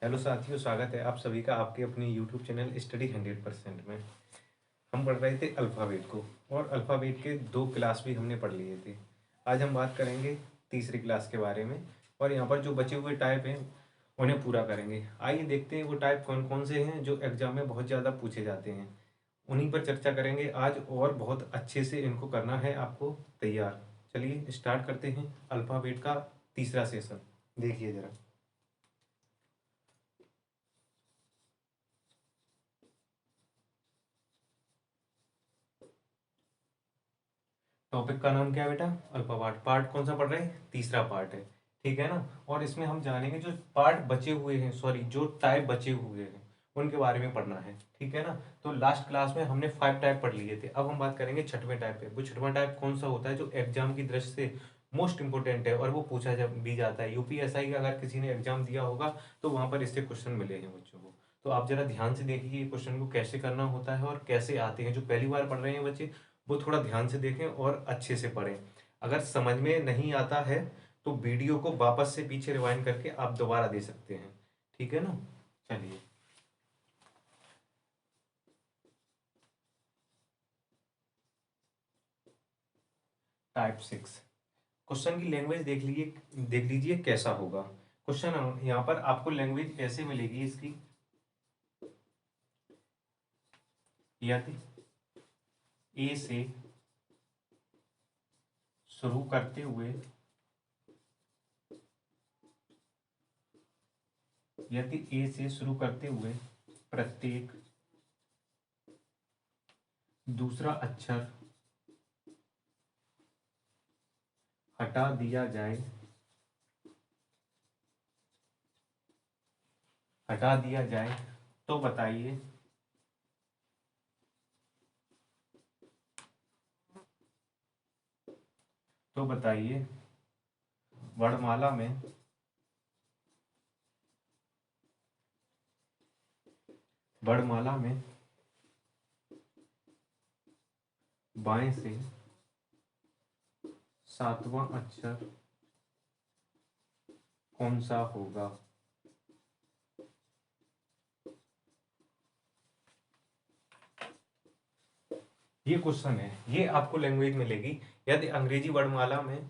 Hello साथियों, स्वागत है आप सभी का आपके अपने यूट्यूब चैनल स्टडी 100% में। हम पढ़ रहे थे अल्फ़ाबेट को और अल्फ़ाबेट के 2 क्लास भी हमने पढ़ लिए थे। आज हम बात करेंगे तीसरी क्लास के बारे में और यहाँ पर जो बचे हुए टाइप हैं उन्हें पूरा करेंगे। आइए देखते हैं वो टाइप कौन कौन से हैं जो एग्जाम में बहुत ज़्यादा पूछे जाते हैं। उन्हीं पर चर्चा करेंगे आज और बहुत अच्छे से इनको करना है आपको तैयार। चलिए स्टार्ट करते हैं अल्फ़ाबेट का तीसरा सेशन। देखिए ज़रा। टॉपिक का नाम क्या है बेटा? Alpha part. पार्ट कौन सा पढ़ रहे हैं? तीसरा पार्ट है, ठीक है ना। और इसमें हम जानेंगे जो पार्ट बचे हुए हैं, सॉरी जो टाइप बचे हुए हैं उनके बारे में पढ़ना है, ठीक है ना। तो लास्ट क्लास में हमने 5 टाइप पढ़ लिए थे। अब हम बात करेंगे छठवें टाइप पे। वो छठवां टाइप कौन सा होता है जो एग्जाम की दृष्टि से मोस्ट इंपोर्टेंट है और वो पूछा भी जाता है। यूपीएसआई का अगर किसी ने एग्जाम दिया होगा तो वहां पर इससे क्वेश्चन मिले हैं बच्चों को। तो आप जरा ध्यान से देखिए क्वेश्चन को कैसे करना होता है और कैसे आते हैं। जो पहली बार पढ़ रहे हैं बच्चे वो थोड़ा ध्यान से देखें और अच्छे से पढ़ें। अगर समझ में नहीं आता है तो वीडियो को वापस से पीछे रिवाइंड करके आप दोबारा दे सकते हैं, ठीक है ना। चलिए। टाइप 6। क्वेश्चन की लैंग्वेज देख लीजिए कैसा होगा क्वेश्चन। यहाँ पर आपको लैंग्वेज ऐसे मिलेगी इसकी, यदि ए से शुरू करते हुए प्रत्येक दूसरा अक्षर हटा दिया जाए तो बताइए वर्णमाला में बाएं से सातवां अक्षर कौन सा होगा। ये क्वेश्चन है, ये आपको लैंग्वेज मिलेगी। यदि अंग्रेजी वर्णमाला में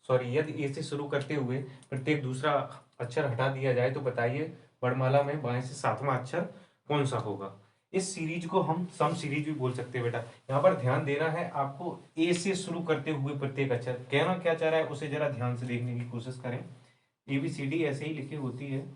यदि ए से शुरू करते हुए प्रत्येक दूसरा अक्षर हटा दिया जाए तो बताइए वर्णमाला में बाएं से सातवां अक्षर कौन सा होगा। इस सीरीज को हम सम सीरीज भी बोल सकते हैं बेटा। यहाँ पर ध्यान देना है आपको, ए से शुरू करते हुए प्रत्येक अक्षर कहना क्या चाह रहा है उसे जरा ध्यान से देखने की कोशिश करें। ABCD ऐसे ही लिखी होती है,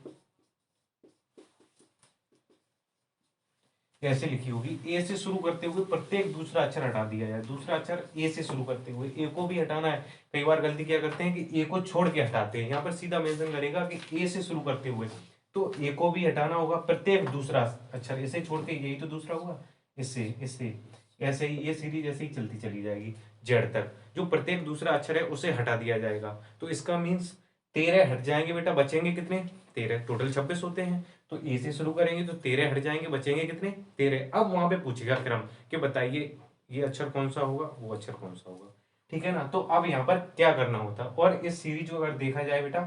कैसे लिखी होगी? ए से शुरू करते हुए प्रत्येक दूसरा अक्षर हटा दिया जाए। दूसरा अक्षर ए से शुरू करते हुए, ए को भी हटाना है। कई बार गलती क्या करते हैं कि ए को छोड़ के हटाते हैं। यहाँ पर सीधा मेंशन करेगा कि ए से शुरू करते हुए, तो ए को भी हटाना होगा। प्रत्येक दूसरा अक्षर इसे छोड़ के, यही तो दूसरा हुआ, इससे इससे ऐसे ही ये सीरीज ऐसे ही चलती चली जाएगी जेड तक। जो प्रत्येक दूसरा अक्षर है उसे हटा दिया जाएगा। तो इसका मीन्स 13 हट जाएंगे बेटा, बचेंगे कितने? 13। टोटल 26 होते हैं। तो ए से शुरू करेंगे तो 13 हट जाएंगे, बचेंगे कितने? 13। अब वहां पे पूछेगा क्रम कि बताइए ये अक्षर कौन सा होगा, वो अक्षर कौन सा होगा, ठीक है ना। तो अब यहाँ पर क्या करना होता है, और इस सीरीज को अगर देखा जाए बेटा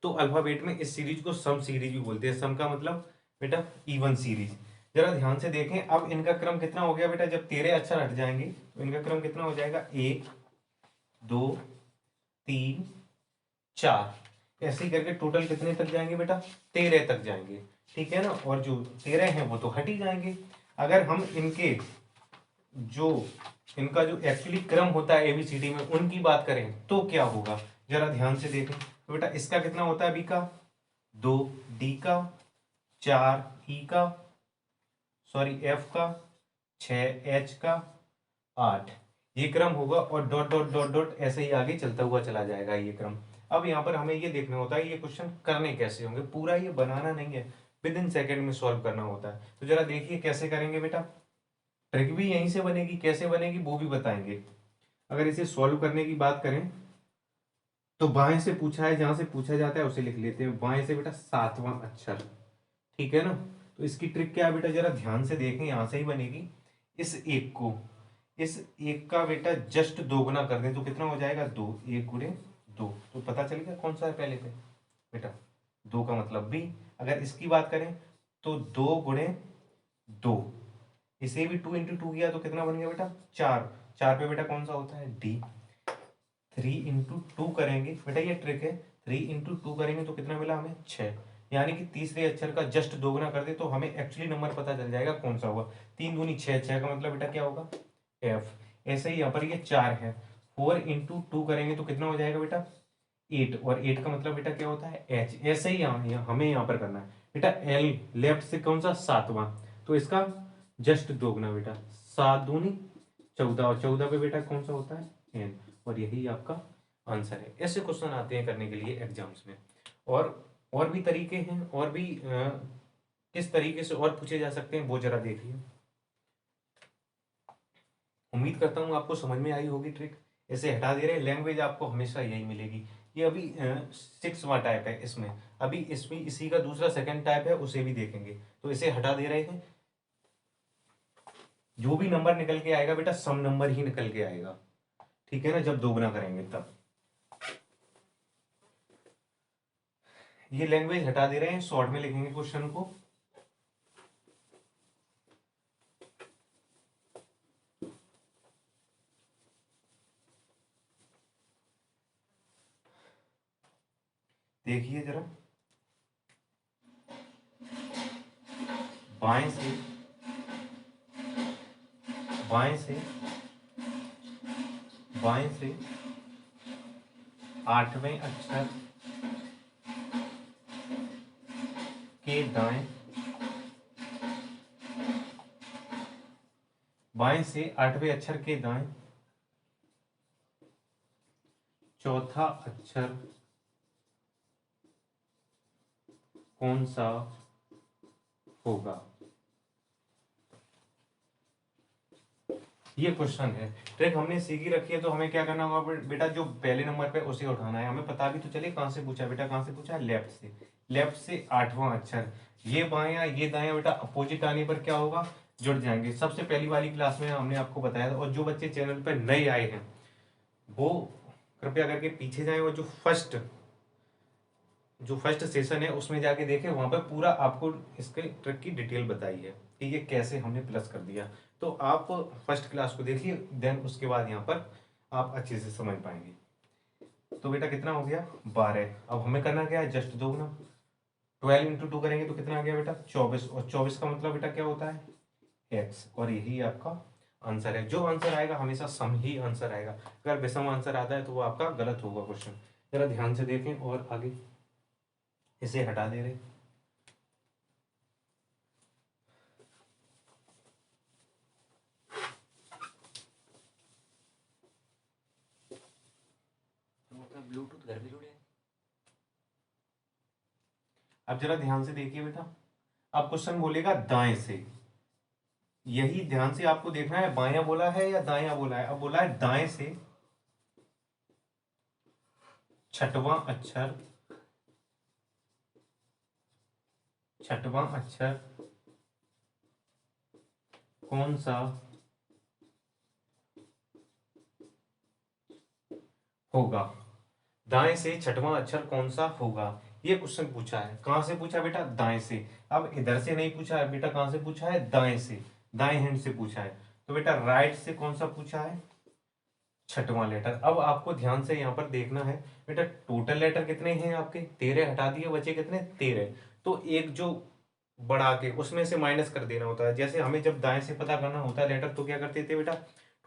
तो अल्फाबेट में इस सीरीज को सम सीरीज भी बोलते हैं। सम का मतलब बेटा इवन सीरीज। जरा ध्यान से देखें, अब इनका क्रम कितना हो गया बेटा? जब 13 अक्षर हट जाएंगे तो इनका क्रम कितना हो जाएगा? 1 2 3 4। ऐसे ही करके टोटल कितने तक जाएंगे बेटा? 13 तक जाएंगे, ठीक है ना। और जो 13 हैं वो तो हट ही जाएंगे। अगर हम जो इनका जो एक्चुअली क्रम होता है ABCD में उनकी बात करें तो क्या होगा, जरा ध्यान से देखें। तो बेटा इसका कितना होता है? बी का 2, डी का 4, ई का एफ का 6, एच का 8। ये क्रम होगा और डॉट डॉट डॉट डॉट ऐसे ही आगे चलता हुआ चला जाएगा ये क्रम। अब यहाँ पर हमें ये देखना होता है ये क्वेश्चन करने कैसे होंगे। पूरा ये बनाना नहीं है, विद इन सेकेंड में सॉल्व करना होता है। तो जरा देखिए कैसे करेंगे बेटा। ट्रिक भी यहीं से बनेगी, कैसे बनेगी वो भी बताएंगे। अगर इसे सॉल्व करने की बात करें तो बाएं से पूछा है, जहां से पूछा जाता है उसे लिख लेते हैं। बाएं से बेटा सातवां अक्षर, ठीक है ना। तो इसकी ट्रिक क्या है बेटा, जरा ध्यान से देखें, यहां से ही बनेगी। इस एक का बेटा जस्ट दोगुना कर दें तो कितना हो जाएगा? 2। 1 गुणे 2। तो पता चल गया कौन सा है पहले पे बेटा? 2 का मतलब बी। अगर इसकी बात करें तो 2 × 2, इसे भी 2 × 2 किया तो कितना बन गया बेटा 4। 4 पे बेटा कौन सा होता है डी। 3 × 2 करेंगे बेटा, ये ट्रिक है, 3 × 2 करेंगे तो कितना मिला हमें 6। यानी कि तीसरे अक्षर का जस्ट दोगुना कर दे तो हमें एक्चुअली नंबर पता चल जाएगा कौन सा हुआ। 3 × 2 = 6, 6 का मतलब बेटा क्या होगा एफ। ऐसे ही यहाँ पर ये 4 है, 4 × 2 करेंगे तो कितना हो जाएगा बेटा 8, और 8 का मतलब बेटा क्या होता है एच। ऐसे ही हमें यहाँ पर करना है बेटा एल, लेफ्ट से कौन सा 7वां, तो इसका जस्ट दोगुना बेटा 7 × 2 = 14, और 14 पे बेटा कौन सा होता है एन, और यही आपका आंसर है। ऐसे क्वेश्चन आते हैं करने के लिए एग्जाम्स में। और भी तरीके हैं, और भी किस तरीके से और पूछे जा सकते हैं वो जरा देखिए। उम्मीद करता हूँ आपको समझ में आई होगी ट्रिक। ऐसे हटा दे रहे हैं, लैंग्वेज आपको हमेशा यही मिलेगी। ये अभी 6वां टाइप है इसमें, अभी इसमें इसी का दूसरा सेकंड टाइप है, उसे भी देखेंगे। तो इसे हटा दे रहे हैं, जो भी नंबर निकल के आएगा बेटा सम नंबर ही निकल के आएगा, ठीक है ना, जब दोगुना करेंगे तब। ये लैंग्वेज हटा दे रहे हैं, शॉर्ट में लिखेंगे क्वेश्चन को। देखिए जरा, बाएं से बाएं से बाएं से 8वें अक्षर के दाएं, बाएं से 8वें अक्षर के दाएं चौथा अक्षर कौन सा होगा। ये क्वेश्चन है, ट्रिक हमने सीखी रखी है, तो हमें क्या करना होगा बेटा, जो पहले नंबर पे उसे उठाना है। हमें पता भी तो चले कहाँ से पूछा बेटा, कहाँ से पूछा है लेफ्ट से। लेफ्ट से 8वां अक्षर, ये बायां ये दायां बेटा अपोजिट आने पर क्या होगा जुड़ जाएंगे। सबसे पहली वाली क्लास में हमने आपको बताया था, और जो बच्चे चैनल पर नए आए हैं वो कृपया करके पीछे जाएं, और जो फर्स्ट सेशन है उसमें जाके देखें, वहां पर पूरा आपको इसके ट्रिक की डिटेल बताई है कि ये कैसे हमने प्लस कर दिया। तो आप फर्स्ट क्लास को देखिए, देन उसके बाद यहाँ पर आप अच्छे से समझ पाएंगे। तो बेटा कितना हो गया 12। अब हमें करना क्या है जस्ट दोगुना, 12 × 2 करेंगे तो कितना आ गया बेटा 24, और 24 का मतलब बेटा क्या होता है एक्स, और यही आपका आंसर है। जो आंसर आएगा हमेशा सम ही आंसर आएगा, अगर विषम आंसर आता है तो वो आपका गलत होगा क्वेश्चन। जरा ध्यान से देखें, और आगे इसे हटा दे रहे। ब्लूटूथ घर में जुड़े हैं। अब जरा ध्यान से देखिए बेटा, अब क्वेश्चन बोलेगा दाएं से, यही ध्यान से आपको देखना है, बायां बोला है या दायां बोला है। अब बोला है दाएं से छठवां अक्षर कौन सा होगा। दाएं से छठवां अक्षर कौन सा होगा, ये क्वेश्चन पूछा है। कहां से पूछा बेटा दाएं से। अब इधर से नहीं पूछा है बेटा, कहां से पूछा है दाएं से, दाएं हैंड से पूछा है। तो बेटा राइट से कौन सा पूछा है छठवां लेटर। अब आपको ध्यान से यहाँ पर देखना है बेटा, टोटल लेटर कितने हैं आपके 13, हटा दिए बचे कितने 13। तो एक जो बढ़ा के उसमें से माइनस कर देना होता है। जैसे हमें जब दाएं से पता करना होता है लेटर तो क्या करते थे बेटा,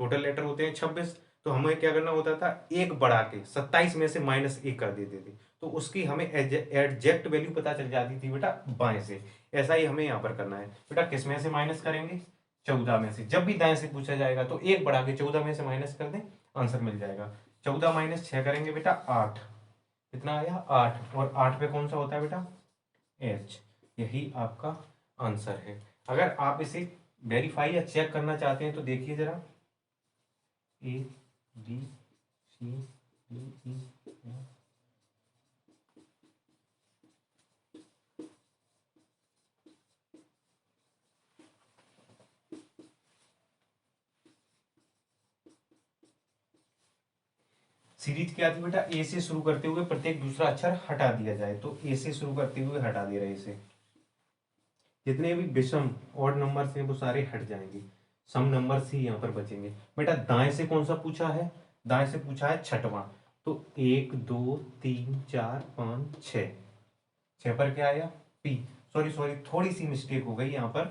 टोटल लेटर होते हैं 26, तो हमें क्या करना होता था एक बढ़ा के 27 में से -1 कर देते थे, तो उसकी हमें एग्जैक्ट वैल्यू पता चल जाती थी बेटा बाएं से। ऐसा ही हमें यहाँ पर करना है बेटा, किस में से माइनस करेंगे 14 में से। जब भी दाएं से पूछा जाएगा तो एक बढ़ा के 14 में से माइनस कर दें, आंसर मिल जाएगा। 14 - 6 करेंगे बेटा 8, कितना आया 8, और 8 पे कौन सा होता है बेटा एच, यही आपका आंसर है। अगर आप इसे वेरीफाई या चेक करना चाहते हैं तो देखिए जरा, A B C D E F. Series क्या थी बेटा, ए से शुरू करते हुए प्रत्येक दूसरा अक्षर हटा दिया जाए, तो ए से शुरू करते हुए हटा दे रहे इसे। जितने भी विषम ऑड नंबर्स हैं वो सारे हट जाएंगे, सम नंबर्स ही यहाँ पर बचेंगे। बेटा दाएं से कौन सा पूछा है, दाएं से पूछा है छठवां, तो 1 2 3 4 5 6, 6 पर क्या आया पी। सॉरी सॉरी, थोड़ी सी मिस्टेक हो गई यहाँ पर,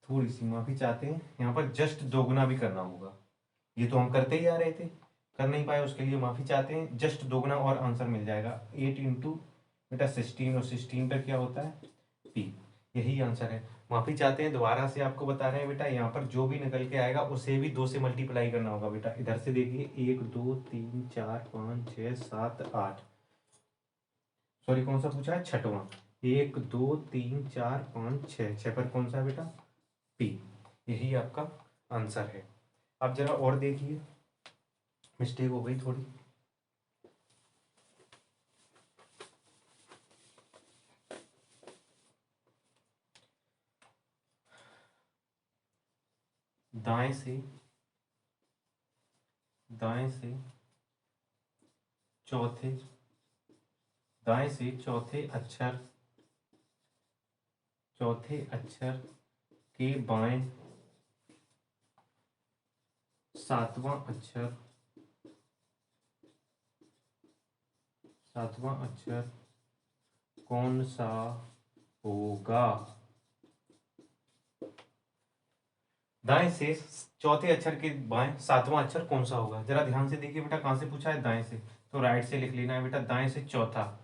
थोड़ी सी माफी चाहते हैं, यहाँ पर जस्ट दोगुना भी करना होगा, ये तो हम करते ही आ रहे थे, कर नहीं पाए उसके लिए माफी चाहते हैं, जस्ट दोगुना और आंसर मिल जाएगा। 8 इंटू बेटा 16, और 16 पर क्या होता है पी, यही आंसर है। माफी चाहते हैं, दोबारा से आपको बता रहे हैं बेटा, यहाँ पर जो भी निकल के आएगा उसे भी 2 से मल्टीप्लाई करना होगा बेटा। इधर से देखिए 1 2 3 4 5 6 7 8, सॉरी कौन सा पूछा है छठवां, 1 2 3 4 5 6, 6 पर कौन सा है बेटा पी, यही आपका आंसर है। अब जरा और देखिए, मिस्टेक हो गई थोड़ी, दाएं से चौथे, दाएं से चौथे अक्षर के बाएं सातवां अक्षर कौन सा होगा। दाएं से चौथे अक्षर के बाएं सातवां अक्षर कौन सा होगा, जरा ध्यान से देखिए बेटा, कहां से पूछा है दाएं से, तो राइट से लिख लेना है बेटा, दाएं से चौथा,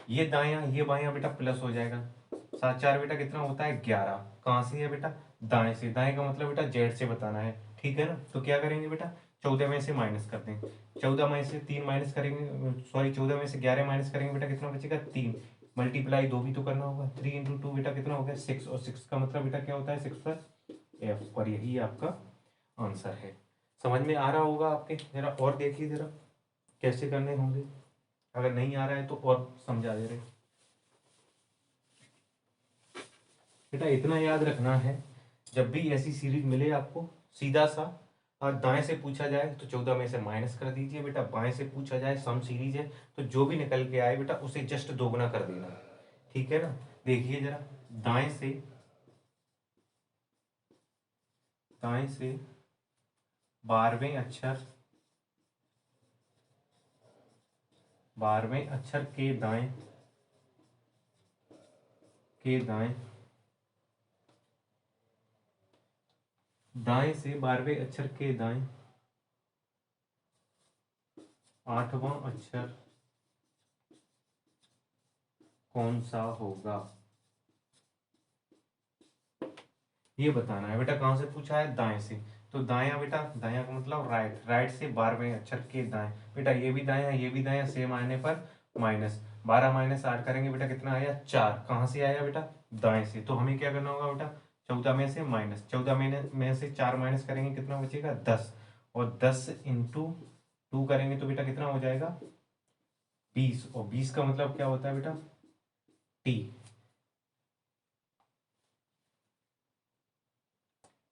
ये दाया ये बाया बेटा प्लस हो जाएगा, 7 4 बेटा कितना होता है 11, कहाँ से है बेटा दाएं से, दाएं का मतलब बेटा जेड से बताना है, ठीक है ना। तो क्या करेंगे बेटा, 14 में से माइनस कर दें, 14 में से 3 माइनस करेंगे, सॉरी 14 में से 11 माइनस करेंगे बेटा, कितना बचेगा 3, मल्टीप्लाई 2 भी तो करना होगा, 3 इंटू 2 बेटा कितना हो गया 6, और 6 का मतलब बेटा क्या होता है 6 पर एफ, और यही आपका आंसर है। समझ में आ रहा होगा आपके, जरा और देखिए जरा कैसे करने होंगे, अगर नहीं आ रहा है तो और समझा दे रहे। बेटा इतना याद रखना है, जब भी ऐसी सीरीज मिले आपको, सीधा सा और दाएं से पूछा जाए तो 14 में से माइनस कर दीजिए बेटा, बाएं से पूछा जाए सम सीरीज है तो जो भी निकल के आए बेटा उसे जस्ट दोगुना कर देना, ठीक है ना। देखिए जरा, दाएं से 12वें अक्षर, 12वें अक्षर के दाएं दाएं से 12वें अक्षर के दाएं 8वां अक्षर कौन सा होगा, ये बताना है बेटा। कहां से पूछा है दाएं से, तो दाया बेटा, दाया का मतलब राइट, राइट से 12वें अक्षर के दाएं, बेटा ये भी दाया ये भी दाया, सेम आने पर माइनस, 12 माइनस 8 करेंगे बेटा कितना आया 4, कहाँ से आया बेटा दाएं से, तो हमें क्या करना होगा बेटा 14 में से माइनस, 14 में से 4 माइनस करेंगे कितना बचेगा 10, और 10 इंटू 2 करेंगे तो बेटा कितना हो जाएगा 20, और 20 का मतलब क्या होता है बेटा टी।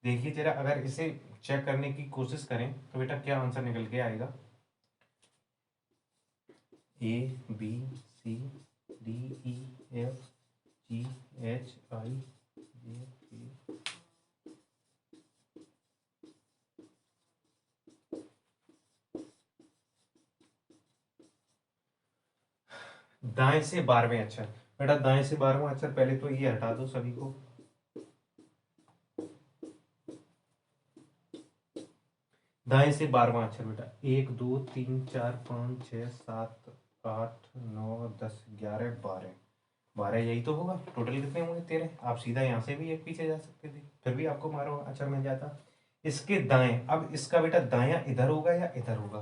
देखिए जरा, अगर इसे चेक करने की कोशिश करें तो बेटा क्या आंसर निकल के आएगा, ABCDEFGHIJ, दाएं से 12वें अक्षर, बेटा दाएं से 12वां अक्षर, पहले तो ये हटा दो सभी को, दाएं से 12वां अक्षर बेटा 1 2 3 4 5 6 7 8 9 10 11 12, 12 यही तो होगा, टोटल कितने होंगे 13, आप सीधा यहाँ से भी एक पीछे जा सकते थे, फिर भी आपको 12वां अक्षर मिल जाता। इसके दाएं, अब इसका बेटा दायां इधर होगा या इधर होगा,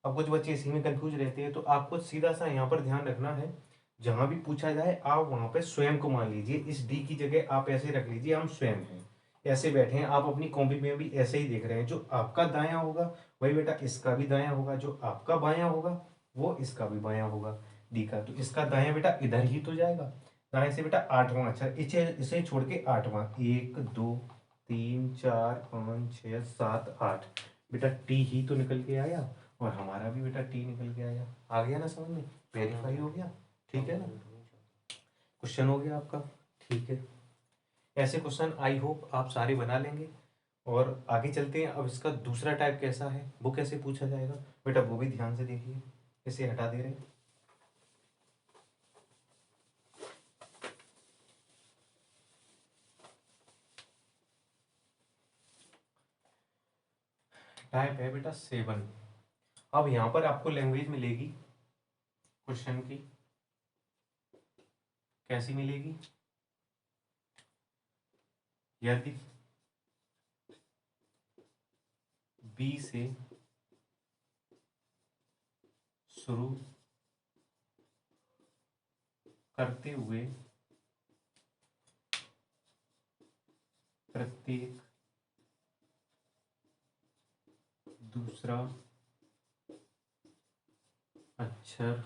अब कुछ बच्चे इसी में कंफ्यूज रहते हैं, तो आपको सीधा सा यहाँ पर ध्यान रखना है, जहां भी पूछा जाए आप वहां पे स्वयं को मान लीजिए, इस डी की जगह आप ऐसे रख लीजिए हम स्वयं हैं, ऐसे बैठे हैं, आप अपनी कॉपी में भी ऐसे ही देख रहे हैं, जो आपका दायां होगा वही बेटा इसका भी दायां होगा, जो आपका बायां होगा वो इसका भी बायां होगा डी का, तो इसका दायां बेटा इधर ही तो जाएगा, दाएं से बेटा 8वां अक्षर, इसे इसे छोड़ के 8वां, 1 2 3 4 5 6 7 8, बेटा टी ही तो निकल के आया, और हमारा भी बेटा टी निकल के आया। आ गया ना समझ में, वेरीफाई हो गया, ठीक है ना, क्वेश्चन हो गया आपका, ठीक है। ऐसे क्वेश्चन आई होप आप सारे बना लेंगे। और आगे चलते हैं, अब इसका दूसरा टाइप कैसा है, वो कैसे पूछा जाएगा बेटा, वो भी ध्यान से देखिए। इसे हटा दे रहे हैं। टाइप है बेटा 7। अब यहाँ पर आपको लैंग्वेज मिलेगी क्वेश्चन की, कैसी मिलेगी, यदि बी से शुरू करते हुए प्रत्येक दूसरा अक्षर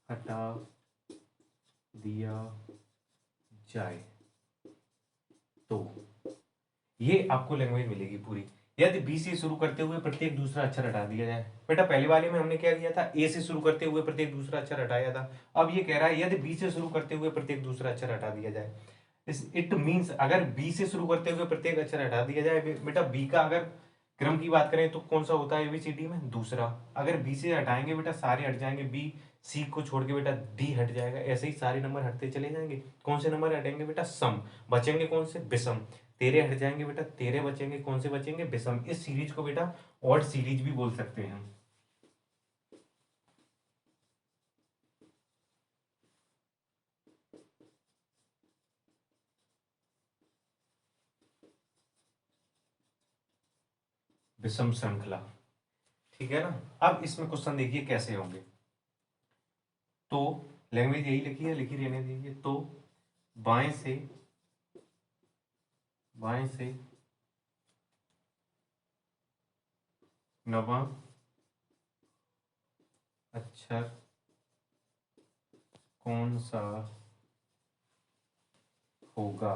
हटा दिया जाए तो ये आपको लैंग्वेज मिलेगी पूरी। यदि बी से शुरू करते हुए प्रत्येक दूसरा अक्षर हटा दिया जाए, बेटा पहले वाले में हमने क्या किया था, ए से शुरू करते हुए प्रत्येक दूसरा अक्षर हटाया था। अब ये कह रहा है यदि बी से शुरू करते हुए प्रत्येक दूसरा अक्षर हटा दिया जाए। इट मीन्स अगर बी से शुरू करते हुए प्रत्येक अक्षर हटा दिया जाए, बेटा बी का अगर क्रम की बात करें तो कौन सा होता है एबीसीडी में, दूसरा। अगर बी से हटाएंगे बेटा सारे हट जाएंगे, बी सी को छोड़ के बेटा डी हट जाएगा, ऐसे ही सारे नंबर हटते चले जाएंगे। कौन से नंबर हटेंगे बेटा, सम बचेंगे, कौन से, विषम। तेरह हट जाएंगे बेटा, तेरह बचेंगे, कौन से बचेंगे, विषम। इस सीरीज को बेटा ऑड सीरीज भी बोल सकते हैं हम। विषम श्रृंखला, ठीक है ना। अब इसमें क्वेश्चन देखिए कैसे होंगे। तो लैंग्वेज यही लिखी है, लिखी रहने दीजिए। तो बाएं से नवा अक्षर कौन सा होगा,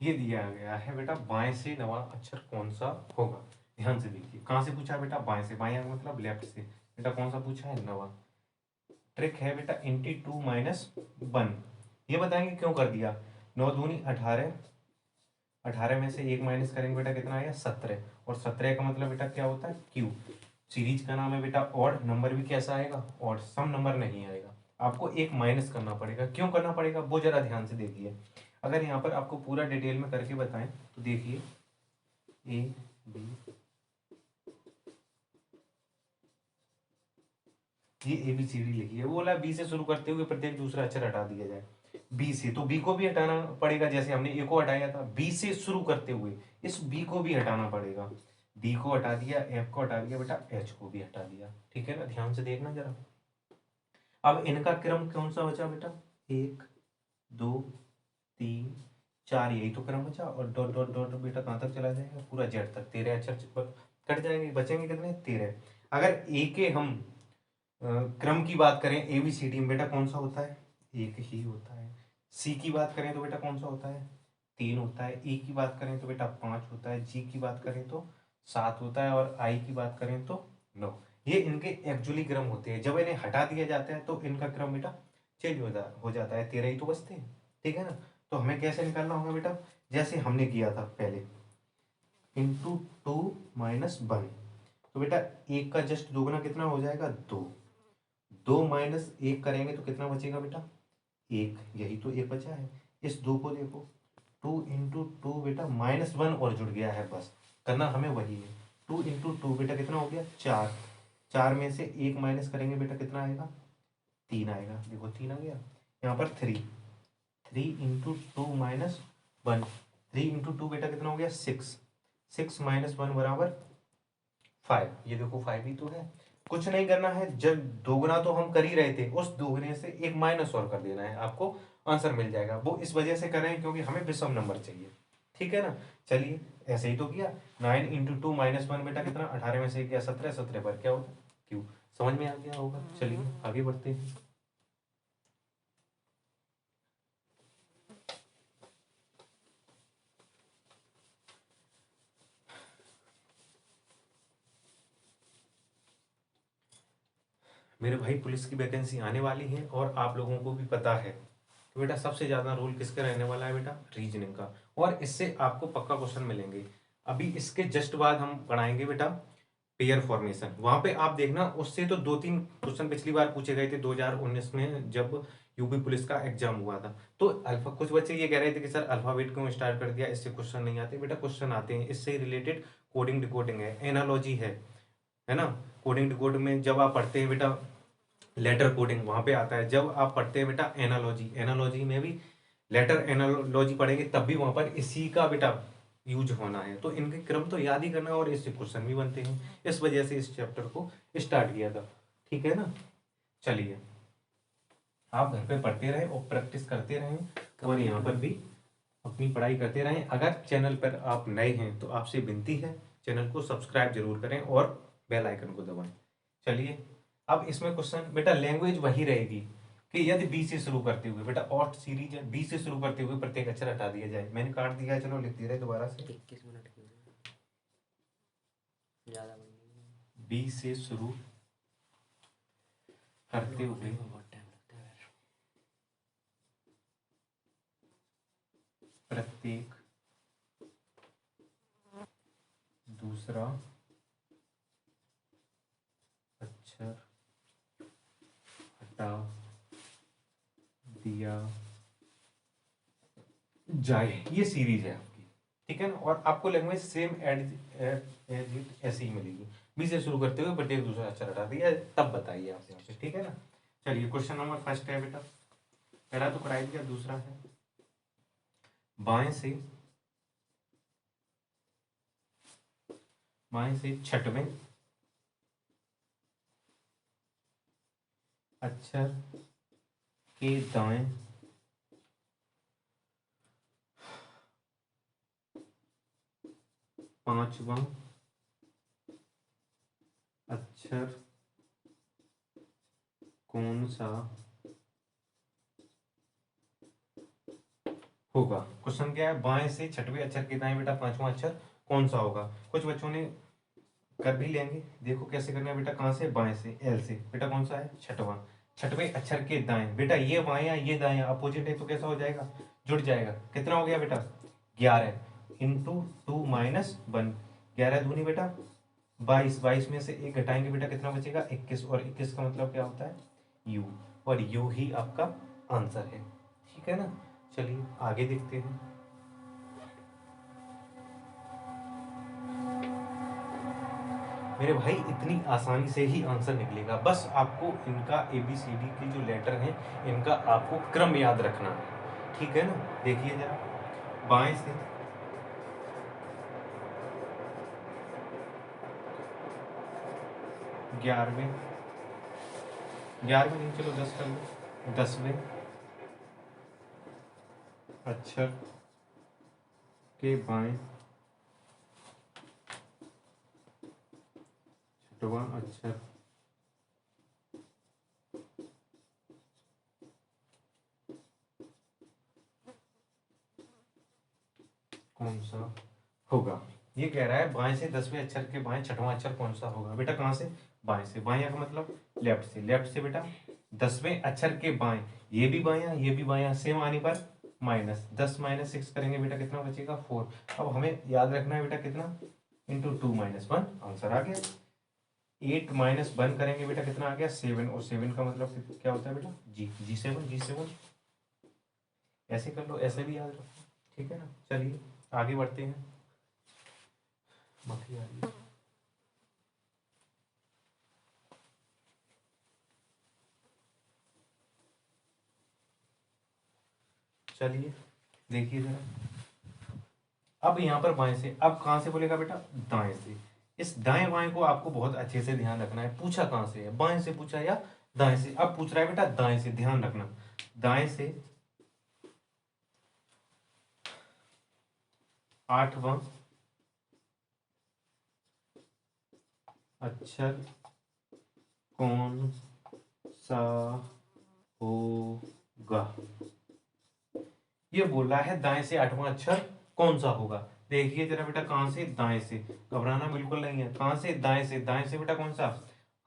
ये दिया गया है बेटा, बाएं से नवा अक्षर कौन सा होगा। ध्यान से देखिए, कहां से पूछा है बेटा, बाएं से, बाएं मतलब लेफ्ट से। बेटा कौन सा पूछा है, नवा। ट्रिक है बेटा 22 - 1। ये बताएंगे क्यों कर दिया, 9 दूनी 18, 18 में से 1 माइनस करेंगे बेटा कितना आएगा, 17। और 17 का मतलब बेटा क्या होता है, क्यू। सीरीज का नाम है बेटा ऑड, नंबर भी कैसा आएगा, ऑड, सम नंबर नहीं आएगा। आपको एक माइनस करना पड़ेगा, क्यों करना पड़ेगा वो जरा ध्यान से देखिए। अगर यहाँ पर आपको पूरा डिटेल में करके बताएं तो देखिए, ए बी, ये ABCD लिखी है, वो बोला बी से शुरू करते हुए प्रत्येक दूसरा अक्षर हटा दिया जाए। बी से, तो बी को भी हटाना पड़ेगा, जैसे हमने ए को हटाया था, बी से शुरू करते हुए इस बी को भी हटाना पड़ेगा। डी को हटा दिया, एफ को हटा दिया बेटा, एच को भी हटा दिया, ठीक है ना। ध्यान से देखना जरा। अब इनका क्रम कौन सा बचा बेटा, 1 2 3 4, यही तो क्रम बचा। और डॉट डॉट डॉट बेटा कहाँ तक चला जाएगा, पूरा जेड तक, 13 अक्षर कट जाएंगे, बचेंगे कितने, 13। अगर ए के हम क्रम की बात करें ABCD में बेटा कौन सा होता है, एक ही होता है। सी की बात करें तो बेटा कौन सा होता है, 3 होता है। ई की बात करें तो बेटा 5 होता है। जी की बात करें तो 7 होता है। और आई की बात करें तो 9। ये इनके एक्चुअली क्रम होते हैं। जब इन्हें हटा दिया जाता है तो इनका क्रम बेटा चेंज हो जाता है, 13 ही तो बचते हैं, ठीक है ना। तो हमें कैसे निकालना होगा बेटा, जैसे हमने किया था पहले, इंटू 2 - 1। तो बेटा एक का जस्ट दोगुना कितना हो जाएगा, 2। 2 - 1 करेंगे तो कितना बचेगा बेटा, 1, यही तो एक बचा है। इस 2 को देखो, 2 × 2 बेटा -1 और जुड़ गया है, बस करना हमें वही है। 2 × 2 बेटा कितना हो गया, 4। 4 में से 1 माइनस करेंगे बेटा कितना आएगा, 3 आएगा। देखो 3 आ गया। यहाँ पर 3, 3 × 2 - 1, 3 × 2 बेटा कितना हो गया, 6। 6 - 1 बराबर 5। ये देखो 5 ही तो है। कुछ नहीं करना है, जब दोगुना तो हम कर ही रहे थे, उस दोगुने से एक माइनस और कर देना है, आपको आंसर मिल जाएगा। वो इस वजह से कर रहे हैं क्योंकि हमें विषम नंबर चाहिए, ठीक है ना। चलिए ऐसे ही तो किया। 9 × 2 - 1 बेटा कितना, 18 में से किया 17, 17 पर क्या होता है, क्यों। समझ में आ गया होगा। चलिए आगे बढ़ते हैं। मेरे भाई पुलिस की वैकेंसी आने वाली है और आप लोगों को भी पता है तो बेटा सबसे ज़्यादा रोल किसका रहने वाला है बेटा, रीजनिंग का। और इससे आपको पक्का क्वेश्चन मिलेंगे। अभी इसके जस्ट बाद हम पढ़ाएंगे बेटा पेयर फॉर्मेशन। वहां पे आप देखना, उससे तो 2-3 क्वेश्चन पिछली बार पूछे गए थे 2019 में जब यूपी पुलिस का एग्जाम हुआ था। तो अल्फा, कुछ बच्चे ये कह रहे थे कि सर अल्फाबेट क्यों स्टार्ट कर दिया, इससे क्वेश्चन नहीं आते। बेटा क्वेश्चन आते हैं, इससे रिलेटेड कोडिंग डिकोडिंग है, एनालॉजी है ना। कोडिंग डिकोड में जब आप पढ़ते हैं बेटा लेटर कोडिंग वहां पे आता है। जब आप पढ़ते हैं बेटा एनालॉजी, एनालॉजी में भी लेटर एनालॉजी पढ़ेंगे तब भी वहां पर इसी का बेटा यूज होना है। तो इनके क्रम तो याद ही करना और इससे क्वेश्चन भी बनते हैं। इस वजह से इस चैप्टर को स्टार्ट किया था, ठीक है ना। चलिए आप घर पे पढ़ते रहें और प्रैक्टिस करते रहें और यहाँ पर भी अपनी पढ़ाई करते रहें। अगर चैनल पर आप नए हैं तो आपसे विनती है चैनल को सब्सक्राइब जरूर करें और बेल आइकन को दबाएं। चलिए अब इसमें क्वेश्चन बेटा लैंग्वेज वही रहेगी कि यदि बी से शुरू करते हुए बेटा ऑट सीरीज है, बी से शुरू करते हुए प्रत्येक अक्षर हटा दिया जाए। मैंने काट दिया है, चलो लिख दे रहे दोबारा से। 21 मिनट की ज़्यादा बी से शुरू करते हुए बहुत टाइम लगता है। प्रत्येक दूसरा अक्षर हटा दिया जाए, ये सीरीज है आपकी, ठीक है ना। और आपको लैंग्वेज सेम एज इट ऐसे ही मिलेगी। बी से शुरू करते हुए प्रत्येक दूसरा अक्षर हटा दिया तब बताइए आप यहाँ पे, ठीक है ना। चलिए क्वेश्चन नंबर फर्स्ट है बेटा, पहला तो कराई दिया, दूसरा है बाएं से छठवें अक्षर के दाएं पांचवा अक्षर कौन सा होगा। क्वेश्चन क्या है, बाएं से छठवें अक्षर के दाएं बेटा पांचवा अक्षर कौन सा होगा। कुछ बच्चों ने कर भी लेंगे, देखो कैसे करना है बेटा। कहां से, बाएं से, एल से बेटा कौन सा है, छठवां। छठवें अक्षर के दाएं बेटा, ये बायां ये दायां अपोजिट है तो कैसा हो जाएगा, जुड़ जाएगा। कितना हो गया बेटा, 11 इंटू 2 माइनस 1, 11 दूनी बेटा 22, 22 में से एक घटाएंगे बेटा कितना बचेगा, 21। और 21 का मतलब क्या होता है, यू। और यू ही आपका आंसर है, ठीक है ना। चलिए आगे देखते हैं। मेरे भाई इतनी आसानी से ही आंसर निकलेगा, बस आपको इनका ABCD के जो लेटर हैं इनका आपको क्रम याद रखना है, ठीक है ना। देखिए जरा, बाएं से ग्यारहवें नहीं, चलो 10 कर लो, 10वें अक्षर के बाएं छठवां अक्षर कौन सा होगा। ये कह रहा है बाएं से 10वें अक्षर के बाएं छठवां अक्षर कौन सा होगा। बेटा कहां से, बाएं से। बायां का मतलब लेफ्ट से, लेफ्ट से बेटा 10वें अक्षर के बाएं, ये भी बायां सेम आने पर माइनस 10 माइनस 6 करेंगे बेटा कितना बचेगा, 4। अब हमें याद रखना है बेटा कितना, इंटू 2 माइनस 1, आंसर आ गया। 8 माइनस 1 करेंगे बेटा कितना आ गया, 7। और 7 का मतलब क्या होता है बेटा, G7। ऐसे कर लो, ऐसे भी याद रखो, ठीक है ना। चलिए आगे बढ़ते हैं। मक्खी आ रही है। चलिए देखिए जरा, अब यहाँ पर बाएं से, अब कहां से बोलेगा बेटा, दाएं से। इस दाएं बाएं को आपको बहुत अच्छे से ध्यान रखना है। पूछा कहां से है, बाएं से पूछा या दाएं से। अब पूछ रहा है बेटा दाएं से, ध्यान रखना। दाएं से 8वां अक्षर कौन सा होगा। ये बोला है दाएं से 8वां अक्षर कौन सा होगा। देखिए जरा बेटा, कहां से, दाएं से। घबराना बिल्कुल नहीं है, कहां से, दाएं से। दाएं से बेटा कौन सा,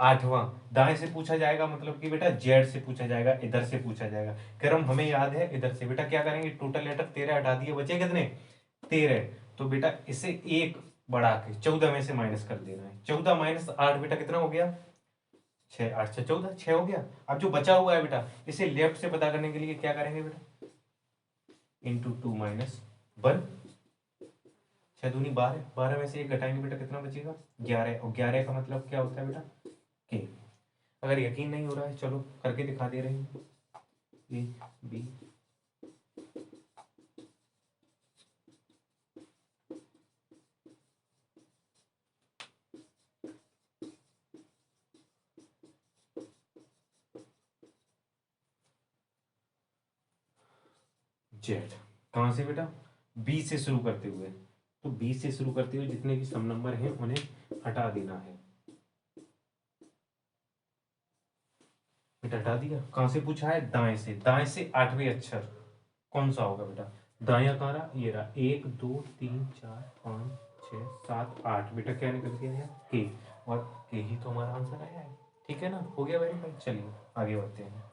8वां। दाएं से पूछा जाएगा मतलब कि बेटा जेड से पूछा जाएगा, इधर से पूछा जाएगा। क्रम हमें याद है, इधर से बेटा क्या करेंगे, टोटल लेटर 13 हटा दिए, बचे कितने, 13। तो बेटा इसे एक बढ़ा के 14 में से माइनस कर देना है। 14 माइनस 8 बेटा कितना हो गया, 6, 8 से 14, 6 हो गया। अब जो बचा हुआ है बेटा, इसे लेफ्ट से पता करने के लिए क्या करेंगे बेटा, इंटू 2 माइनस 1, 6 दूनी 12, 12 में से एक घटाएंगे बेटा कितना बचेगा, 11। और 11 का मतलब क्या होता है बेटा, के। अगर यकीन नहीं हो रहा है चलो करके दिखा दे रहे हैं, ए बी। जेड कहाँ से बेटा, बी से शुरू करते हुए। तो बी से शुरू करते हुए जितने भी सम नंबर हैं उन्हें हटा देना है। बेटा हटा दिया। कहाँ से पूछा है, दाएं से। दाएं से 8वें अक्षर कौन सा होगा बेटा, दाया कहाँ रहा, ये रहा, 1 2 3 4 5 6 7 8। बेटा क्या निकल के आया, के। और के ही तो हमारा आंसर आया है। ठीक है ना, हो गया वेरीफाई। चलिए आगे बढ़ते हैं।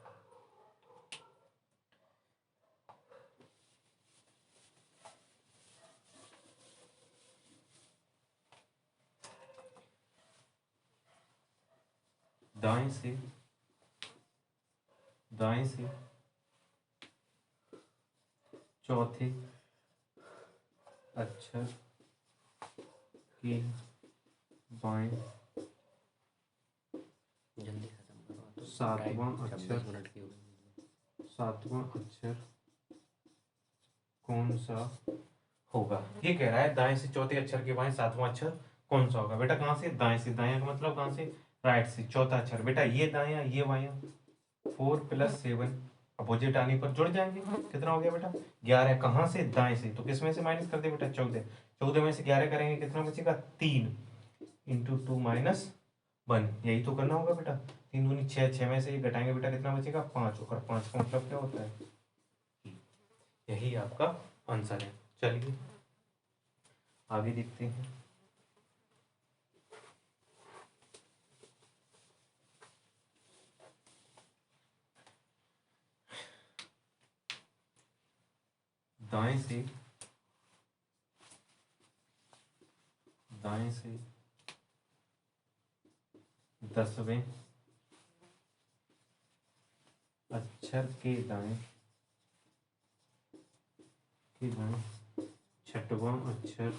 दाएं से, दाएं से चौथे अक्षर के बाएं जल्दी खत्म करो तो सातवां टाइम अक्षर, 26 मिनट की हो गई। सातवां अक्षर कौन सा होगा। ये कह रहा है दाएं से चौथे अक्षर के बाएं सातवां अक्षर कौन सा होगा। बेटा कहाँ से, दाएं से। दाएं का मतलब कहाँ से, राइट से। चौथा अक्षर बेटा ये दाया ये बाया, 4 + 7 अपोजिट आने पर जुड़ जाएंगे। कितना हो गया बेटा, 11। कहाँ से, दाएं से। तो किस में से माइनस कर दे बेटा, 14। 14 में से 11 करेंगे कितना बचेगा, 3 इंटू 2 माइनस 1। यही तो करना होगा बेटा। 3 दूनी 6, 6 में से एक घटाएंगे बेटा कितना बचेगा, 5। और 5 का मतलब क्या होता है, यही आपका आंसर है। चलिए आगे देखते हैं। दाएं से, दाएं से 10वें अक्षर के दाएं, के दाएं 6वां अक्षर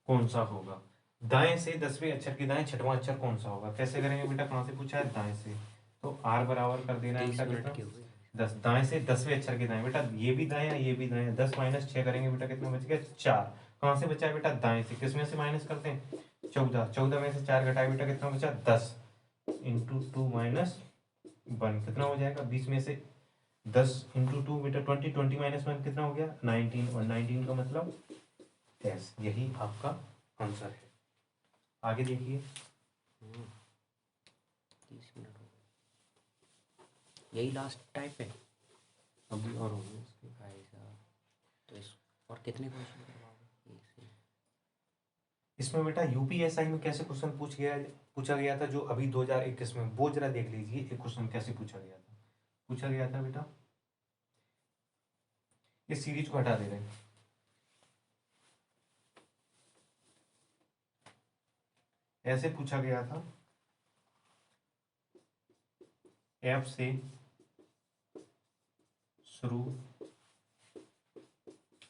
कौन सा होगा। दाएं से 10वें अक्षर के दाएं 6वां अक्षर कौन सा होगा। कैसे करेंगे बेटा, कहाँ से पूछा है, दाएं से। तो आर बराबर कर देना है 30 बेटा मिनट कितना, की हो गई। 10। दाएं से 10वें अक्षर के दाएं बेटा, ये भी दाएं ये भी दाएं। 10 माइनस 6 करेंगे बेटा कितना बच गया, 4। कहाँ से बचा है बेटा, दाएं से। किस में से माइनस करते हैं, 14। 14 में से 4 घटाए बेटा कितना बचा, 10 इंटू 2 माइनस 1। कितना हो जाएगा, 20 में से 10 इंटू 2 बेटा 20, 20 माइनस 1 कितना हो गया, 19। और 19 का मतलब 10। यही आपका आंसर है। आगे देखिए। 30 मिनट हो गए, यही लास्ट टाइप है। अभी और होंगे इसके। भाई साहब, तो इस और कितने क्वेश्चन करवाओगे एक से। इसमें बेटा यूपीएसआई में कैसे क्वेश्चन पूछा गया था, जो अभी 2021 में, वो जरा देख लीजिए एक क्वेश्चन कैसे पूछा गया था। पूछा गया था बेटा, इस सीरीज को हटा दे रहे हैं। ऐसे पूछा गया था, एफ से शुरू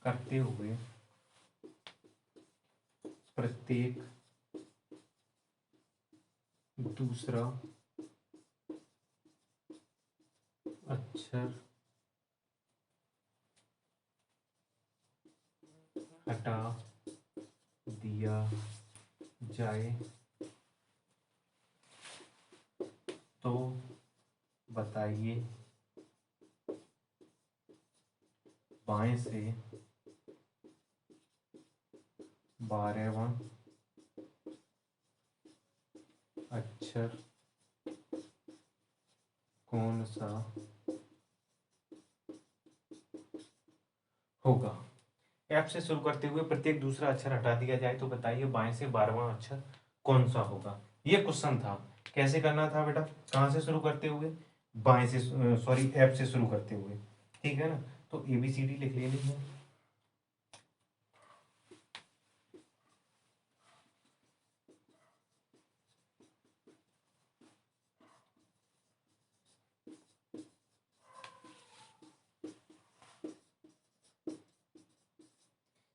करते हुए प्रत्येक दूसरा अक्षर हटा दिया जाए तो बताइए बाएं से 12वां अक्षर कौन सा होगा। एफ से शुरू करते हुए प्रत्येक दूसरा अक्षर हटा दिया जाए तो बताइए बाएं से 12वां अक्षर कौन सा होगा। ये क्वेश्चन था। कैसे करना था बेटा, कहाँ से शुरू करते हुए, बाएं से, सॉरी एफ से शुरू करते हुए, ठीक है ना। तो ABCD लिख लेनी है।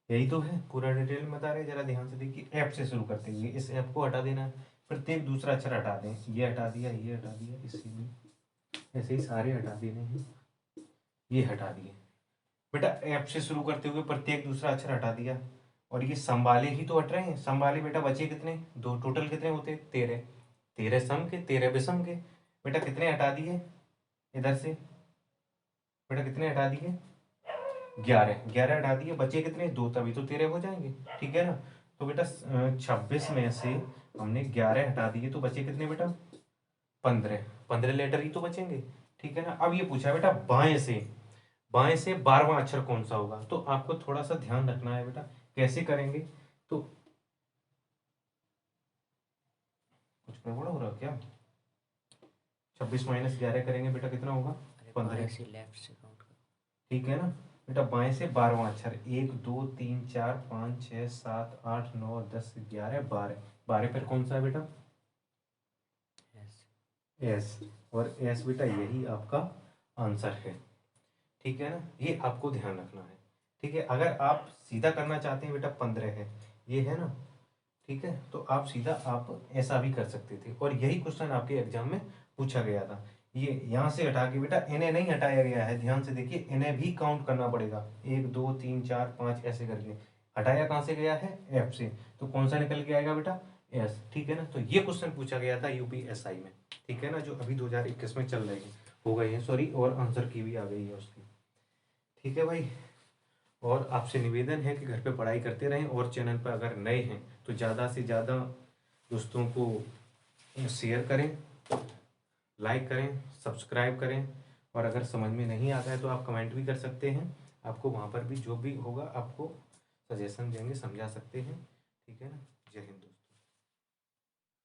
यही तो है, पूरा डिटेल में बता रहे हैं, जरा ध्यान से देखिए। एफ से शुरू करते हुए इस एफ को हटा देना है, प्रत्येक दूसरा अक्षर हटा दें। ये हटा दिया, ये हटा दिया, इसी में ऐसे ही सारे हटा देने हैं। ये हटा दिए बेटा। एफ से शुरू करते हुए प्रत्येक दूसरा अक्षर हटा दिया, और ये संभाले ही तो हट रहे हैं। संभाले बेटा बचे कितने, दो। टोटल कितने होते, 13। 13 सम के, 13 विषम के। बेटा कितने हटा दिए इधर से, बेटा कितने हटा दिए, 11। 11 हटा दिए, बचे कितने, दो, तभी तो 13 हो जाएंगे, ठीक है ना। तो बेटा 26 में से हमने 11 हटा दिए, तो बचे कितने बेटा, 15। 15 लेटर ही तो बचेंगे, ठीक है ना। अब ये पूछा बेटा बाएं से, बाएं से 12वां अक्षर कौन सा होगा। तो आपको थोड़ा सा ध्यान रखना है बेटा, कैसे करेंगे। तो कुछ गड़बड़ हो रहा है क्या, 26 माइनस 11 करेंगे बेटा, कितना होगा, अरे 15, बाएं से लेफ्ट से काउंट करो। ठीक है ना। बेटा बाएं से 12वां अक्षर, 1 2 3 4 5 6 7 8 9 10 11 12। 12 पर कौन सा है बेटा, यस। एस। और एस बेटा यही आपका आंसर है, ठीक है ना। ये आपको ध्यान रखना है, ठीक है। अगर आप सीधा करना चाहते हैं बेटा, 15 है, ये है ना, ठीक है। तो आप सीधा आप ऐसा भी कर सकते थे, और यही क्वेश्चन आपके एग्जाम में पूछा गया था। ये यहाँ से हटा के बेटा इन्हें नहीं हटाया गया है, ध्यान से देखिए, इन्हें भी काउंट करना पड़ेगा, 1 2 3 4 5 ऐसे करके। हटाया कहाँ से गया है, एफ से, तो कौन सा निकल के आएगा बेटा, एस, ठीक है ना। तो ये क्वेश्चन पूछा गया था UPSI में, ठीक है ना, जो अभी 2021 में चल रहे हैं, हो गए हैं सॉरी, और आंसर की भी आ गई है उसकी, ठीक है भाई। और आपसे निवेदन है कि घर पे पढ़ाई करते रहें, और चैनल पर अगर नए हैं तो ज़्यादा से ज़्यादा दोस्तों को शेयर करें, लाइक करें, सब्सक्राइब करें। और अगर समझ में नहीं आता है तो आप कमेंट भी कर सकते हैं, आपको वहाँ पर भी जो भी होगा आपको सजेशन देंगे, समझा सकते हैं, ठीक है ना। जय हिंद।